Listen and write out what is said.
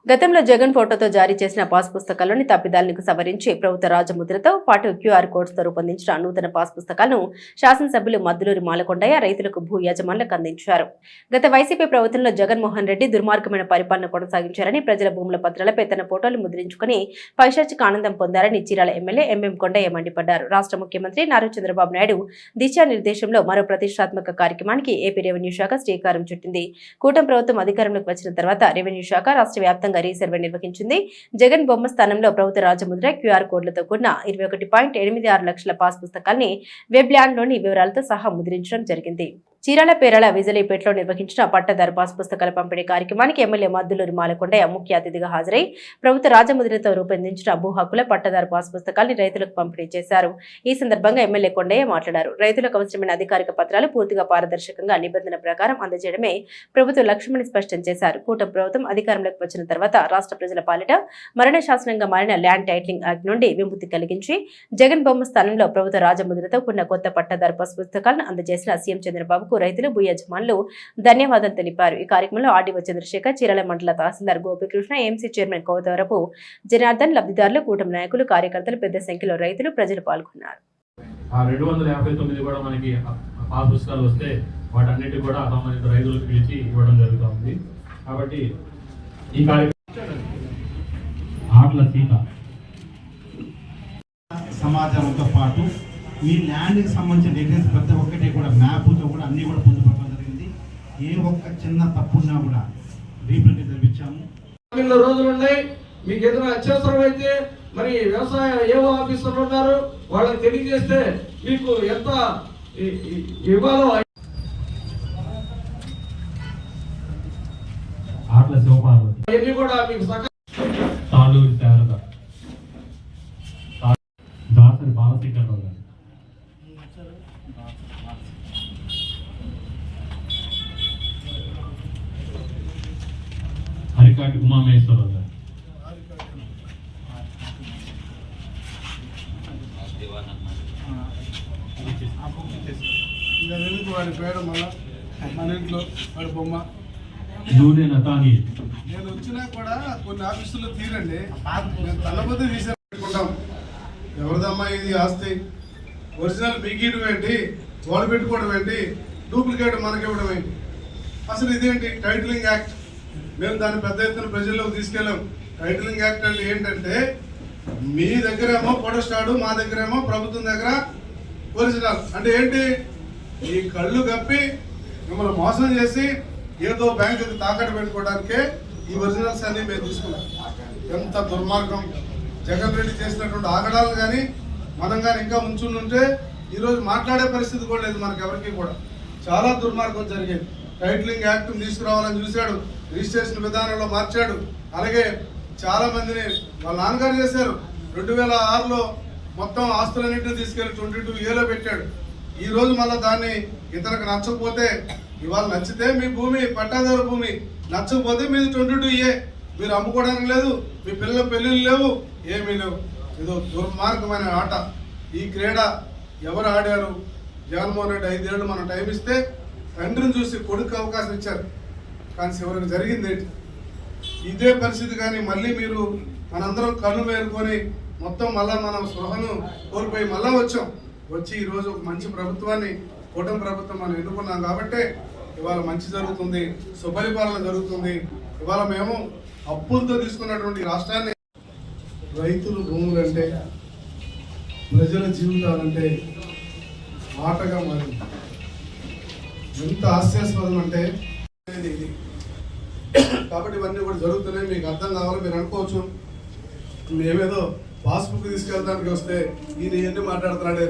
గతంలో జగన్ ఫోటోతో జారీ చేసిన పాస్ పుస్తకాల్లోని తప్పిదాలను సవరించి ప్రభుత్వ రాజముద్రతో పాటు క్యూఆర్ కోడ్స్తో రూపొందించిన నూతన పాస్ పుస్తకాలను శాసనసభ్యులు మద్దులూరి మాలకొండయ్య రైతులకు భూ యజమానులకు అందించారు. గత వైసీపీ ప్రభుత్వంలో జగన్మోహన్ రెడ్డి దుర్మార్గమైన పరిపాలన కొనసాగించారని, ప్రజల భూముల పత్రాలపై తన ఫోటోలు ముద్రించుకుని పైశాచిక ఆనందం పొందారని చీరాల ఎమ్మెల్యే ఎంఎం కొండయ్య మండిపడ్డారు. రాష్ట్ర ముఖ్యమంత్రి నారా చంద్రబాబు నాయుడు దిశానిర్దేశంలో మరో ప్రతిష్టాత్మక కార్యక్రమానికి ఏపీ రెవెన్యూ శాఖ శ్రీకారం చుట్టింది. కూటమి ప్రభుత్వం అధికారంలోకి వచ్చిన తర్వాత రెవెన్యూ శాఖ రాష్ట్ర వ్యాప్తంగా రీసర్వే నిర్వహించింది. జగన్ బొమ్మ స్థానంలో ప్రభుత్వ రాజముద్ర క్యూఆర్ కోడ్లతో కూడిన 21.86 లక్షల పాస్ పుస్తకాల్ని వెబ్ ల్యాండ్లోని వివరాలతో సహా ముద్రించడం జరిగింది. చీరాల పేరాల విజలీపేటలో నిర్వహించిన పట్టదారు పాస్ పుస్తకాల పంపిణీ కార్యక్రమానికి ఎమ్మెల్యే మద్దులూరి మాలకొండయ్య ముఖ్య అతిథిగా హాజరై ప్రభుత్వ రాజముద్రతో రూపొందించిన భూ హక్కుల పట్టదారు పాస్ పుస్తకాల్ని రైతులకు పంపిణీ చేశారు. ఈ సందర్భంగా ఎమ్మెల్యే కొండయ్య మాట్లాడారు. రైతులకు అవసరమైన అధికారిక పత్రాలు పూర్తిగా పారదర్శకంగా నిబంధన ప్రకారం అందజేయడమే ప్రభుత్వ లక్ష్యమని స్పష్టం చేశారు. కూటమి ప్రభుత్వం అధికారంలోకి వచ్చిన తర్వాత రాష్ట్ర ప్రజల పాలిట మరణ శాసనంగా మారిన ల్యాండ్ టైటిలింగ్ యాక్ట్ నుండి విముక్తి కలిగించి జగన్ బొమ్మ స్థానంలో ప్రభుత్వ రాజముద్రతో కూడిన కొత్త పట్టదారు పాస్ పుస్తకాలను అందజేసిన సీఎం చంద్రబాబు రైతులు భూ యజమానులు ధన్యవాదాలు తెలిపారు. ఈ కార్యక్రమంలో ఆర్డీఓ చంద్రశేఖర్, చీరాల మండల తహసీల్దార్ గోపికృష్ణ, ఎంసీ చైర్మన్ కోతవరపు జనార్దన్, లబ్ధిదారులు, కూటమి నాయకులు, కార్యకర్తలు, పెద్ద సంఖ్యలో రైతులు, ప్రజలు పాల్గొన్నారు. 259 కూడా మనకి పాస్ పుస్తకాలు వస్తే వాటన్నిటి కూడా సంబంధిత రైతులకు పిలిచి ఇవ్వడం జరుగుతుంది. కాబట్టి ఈ కార్యక్రమం ఆట్ల సీత సమాచారంతో పాటు మీ ల్యాండ్కి సంబంధించిన డీటెయిల్స్ ప్రతి ఒక్కటి కూడా మ్యాప్తో కూడా అన్నీ కూడా పొందుపరచడం జరిగింది. ఏ ఒక్క చిన్న తప్పున్నా కూడా రీప్రింట్ తెప్పించాము. రోజులు ఉన్నాయి. మీకు ఏదైనా అత్యవసరం అయితే మరి వ్యవసాయ ఏవో ఆఫీసర్లు ఉన్నారు, వాళ్ళకి తెలియజేస్తే మీకు ఎంత ఇవ్వాలో ఆట్ల శివపార్వతి అవన్నీ కూడా మీకు తాళూరి శారద, దాసరి బాలశేఖరరావు గారు, హరికాటి ఉమామేశ్వరరావు గారు, వాడి పేరు మళ్ళా మన ఇంట్లో వాడి బొమ్మ నూనె నతాని. నేను వచ్చినా కూడా కొన్ని ఆఫీసుల్లో తీరండి, నేను తలబద్ద తీసేసుకుంటాం. ఎవరిదమ్మా ఇది ఆస్తి? ఒరిజినల్ బిగియడం ఏంటి, వాడు పెట్టుకోవడం ఏంటి, డూప్లికేట్ మనకి ఇవ్వడం ఏంటి? అసలు ఇదేంటి టైటిలింగ్ యాక్ట్? మేము దాన్ని పెద్ద ఎత్తున ప్రజల్లోకి తీసుకెళ్ళాం. టైటిలింగ్ యాక్ట్ అంటే ఏంటంటే మీ దగ్గరేమో పొడస్టాడు, మా దగ్గరేమో ప్రభుత్వం దగ్గర ఒరిజినల్. అంటే ఏంటి? ఈ కళ్ళు కప్పి మిమ్మల్ని మోసం చేసి ఏదో బ్యాంకుకి తాకట్టు పెట్టుకోవడానికే ఈ ఒరిజినల్స్ అన్ని మేము తీసుకున్నాం. ఎంత దుర్మార్గం! జగన్ రెడ్డి చేసినటువంటి ఆగడాలు కానీ మనం కానీ ఇంకా ఉంచుంటే ఈరోజు మాట్లాడే పరిస్థితి కూడా లేదు మనకి ఎవరికి కూడా. చాలా దుర్మార్గం జరిగేది. టైటిలింగ్ యాక్ట్ తీసుకురావాలని చూశాడు, రిజిస్ట్రేషన్ విధానంలో మార్చాడు. అలాగే చాలా మందిని వాళ్ళ నాన్నగారు చేశారు. 2006లో మొత్తం ఆస్తులన్నింటినీ తీసుకెళ్లి 22A పెట్టాడు. ఈ రోజు మళ్ళీ దాన్ని ఇతనికి నచ్చకపోతే, ఇవాళ నచ్చితే మీ భూమి పట్టాదారు భూమి, నచ్చకపోతే మీది 22A, మీరు అమ్ముకోవడానికి లేదు, మీ పిల్లల పెళ్ళిళ్ళు లేవు, ఏమీ లేవు. ఇదో దుర్మార్గమైన ఆట. ఈ క్రీడ ఎవరు ఆడారు? జగన్మోహన్ రెడ్డి 5 ఏళ్ళు మనం టైం ఇస్తే తండ్రిని చూసి కొడుకు అవకాశం ఇచ్చారు, కానీ చివరికి జరిగింది ఏంటి? ఇదే పరిస్థితి. కానీ మళ్ళీ మీరు మనందరం కళ్ళు మేరుకొని మొత్తం మళ్ళా మనం స్పృహను కోల్పోయి మళ్ళా వచ్చి ఈరోజు ఒక మంచి ప్రభుత్వాన్ని, కూటమి ప్రభుత్వం మనం ఎన్నుకున్నాం కాబట్టి ఇవాళ మంచి జరుగుతుంది, సుపరిపాలన జరుగుతుంది. ఇవాళ మేము అప్పులతో తీసుకున్నటువంటి రాష్ట్రాన్ని, రైతులు భూములంటే, ప్రజల జీవితాలంటే ఆటగా మారింది. ఎంత హాస్యాస్పదం అంటే ఇది. కాబట్టి ఇవన్నీ కూడా జరుగుతున్నాయి. మీకు అర్థం కావాలి. మీరు అనుకోవచ్చు మేమేదో పాస్బుక్ తీసుకెళ్ళడానికి వస్తే ఈయన ఎన్ని మాట్లాడుతున్నాడే.